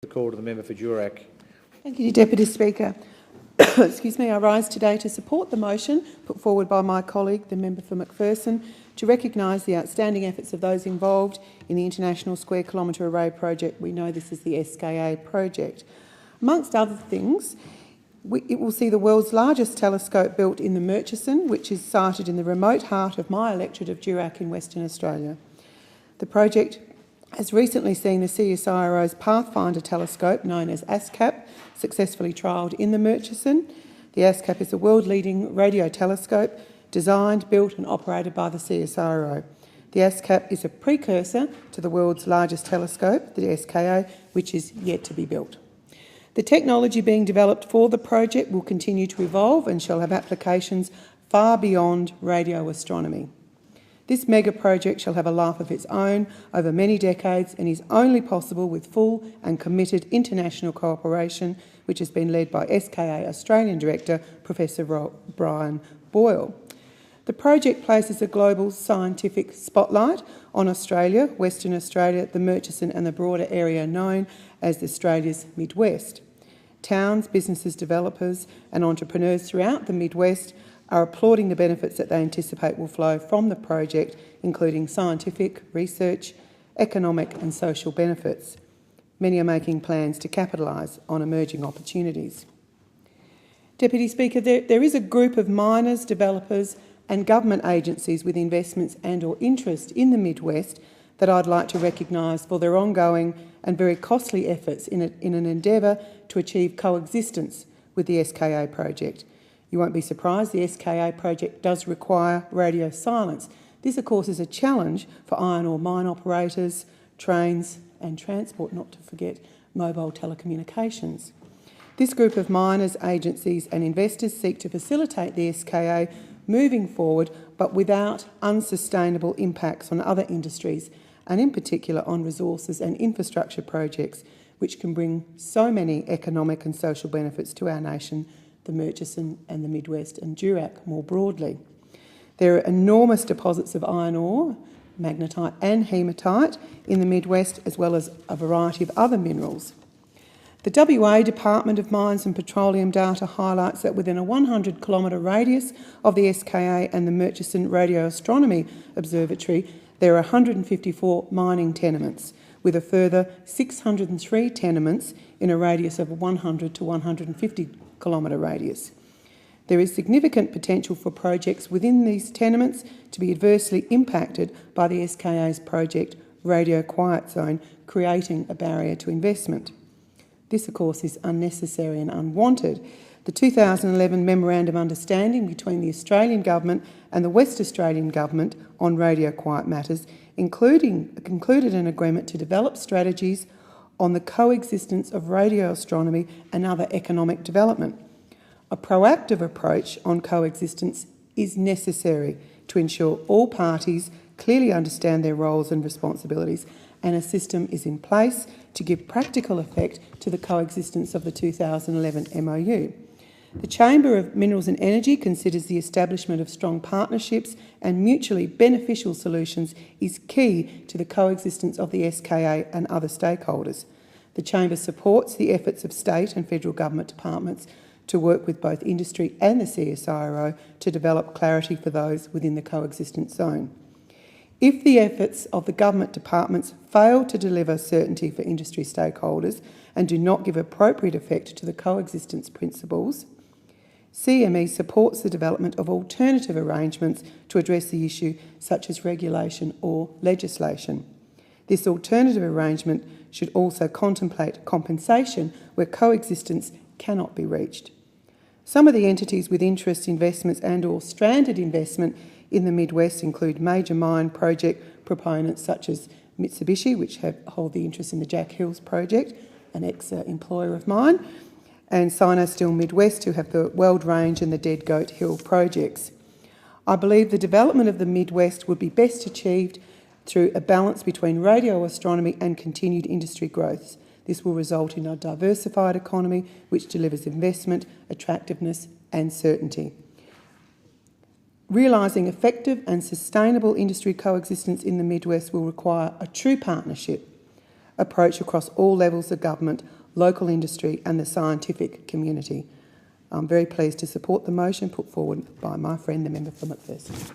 The call to the member for Durack. Thank you, Deputy Speaker. Excuse me, I rise today to support the motion put forward by my colleague, the member for McPherson, to recognise the outstanding efforts of those involved in the International Square Kilometre Array project. We know this is the ASKA project. Amongst other things, it will see the world's largest telescope built in the Murchison, which is sited in the remote heart of my electorate of Durack in Western Australia. The project has recently seen the CSIRO's Pathfinder telescope, known as ASKAP, successfully trialled in the Murchison. The ASKAP is a world-leading radio telescope designed, built and operated by the CSIRO. The ASKAP is a precursor to the world's largest telescope, the ASKA, which is yet to be built. The technology being developed for the project will continue to evolve and shall have applications far beyond radio astronomy. This mega project shall have a life of its own over many decades and is only possible with full and committed international cooperation, which has been led by SKA Australian Director Professor Brian Boyle. The project places a global scientific spotlight on Australia, Western Australia, the Murchison and the broader area known as Australia's Midwest. Towns, businesses, developers and entrepreneurs throughout the Midwest are applauding the benefits that they anticipate will flow from the project, including scientific, research, economic and social benefits. Many are making plans to capitalise on emerging opportunities. Deputy Speaker, there is a group of miners, developers and government agencies with investments and/or interest in the Midwest that I'd like to recognise for their ongoing and very costly efforts in an endeavour to achieve coexistence with the SKA project. You won't be surprised, the SKA project does require radio silence. This, of course, is a challenge for iron ore mine operators, trains and transport, not to forget mobile telecommunications. This group of miners, agencies and investors seek to facilitate the SKA moving forward, but without unsustainable impacts on other industries, and in particular on resources and infrastructure projects, which can bring so many economic and social benefits to our nation, the Murchison and the Midwest and Durack more broadly. There are enormous deposits of iron ore, magnetite and hematite in the Midwest, as well as a variety of other minerals. The WA Department of Mines and Petroleum data highlights that within a 100-kilometre radius of the SKA and the Murchison Radio Astronomy Observatory, there are 154 mining tenements, with a further 603 tenements in a radius of a 100 to 150-kilometre radius. There is significant potential for projects within these tenements to be adversely impacted by the SKA's project Radio Quiet Zone, creating a barrier to investment. This, of course, is unnecessary and unwanted. The 2011 Memorandum of Understanding between the Australian Government and the West Australian Government on radio quiet matters concluded an agreement to develop strategies on the coexistence of radio astronomy and other economic development. A proactive approach on coexistence is necessary to ensure all parties clearly understand their roles and responsibilities, and a system is in place to give practical effect to the coexistence of the 2011 MOU. The Chamber of Minerals and Energy considers the establishment of strong partnerships and mutually beneficial solutions is key to the coexistence of the SKA and other stakeholders. The Chamber supports the efforts of state and federal government departments to work with both industry and the CSIRO to develop clarity for those within the coexistence zone. If the efforts of the government departments fail to deliver certainty for industry stakeholders and do not give appropriate effect to the coexistence principles, CME supports the development of alternative arrangements to address the issue, such as regulation or legislation. This alternative arrangement should also contemplate compensation where coexistence cannot be reached. Some of the entities with interest, investments and/or stranded investment in the Midwest include major mine project proponents such as Mitsubishi, which hold the interest in the Jack Hills project, an ex-employer of mine, and Sinosteel Midwest, who have the Weld Range and the Dead Goat Hill projects. I believe the development of the Midwest would be best achieved through a balance between radio astronomy and continued industry growth. This will result in a diversified economy which delivers investment, attractiveness and certainty. Realising effective and sustainable industry coexistence in the Midwest will require a true partnership, approach across all levels of government, local industry and the scientific community. I'm very pleased to support the motion put forward by my friend, the member for McPherson.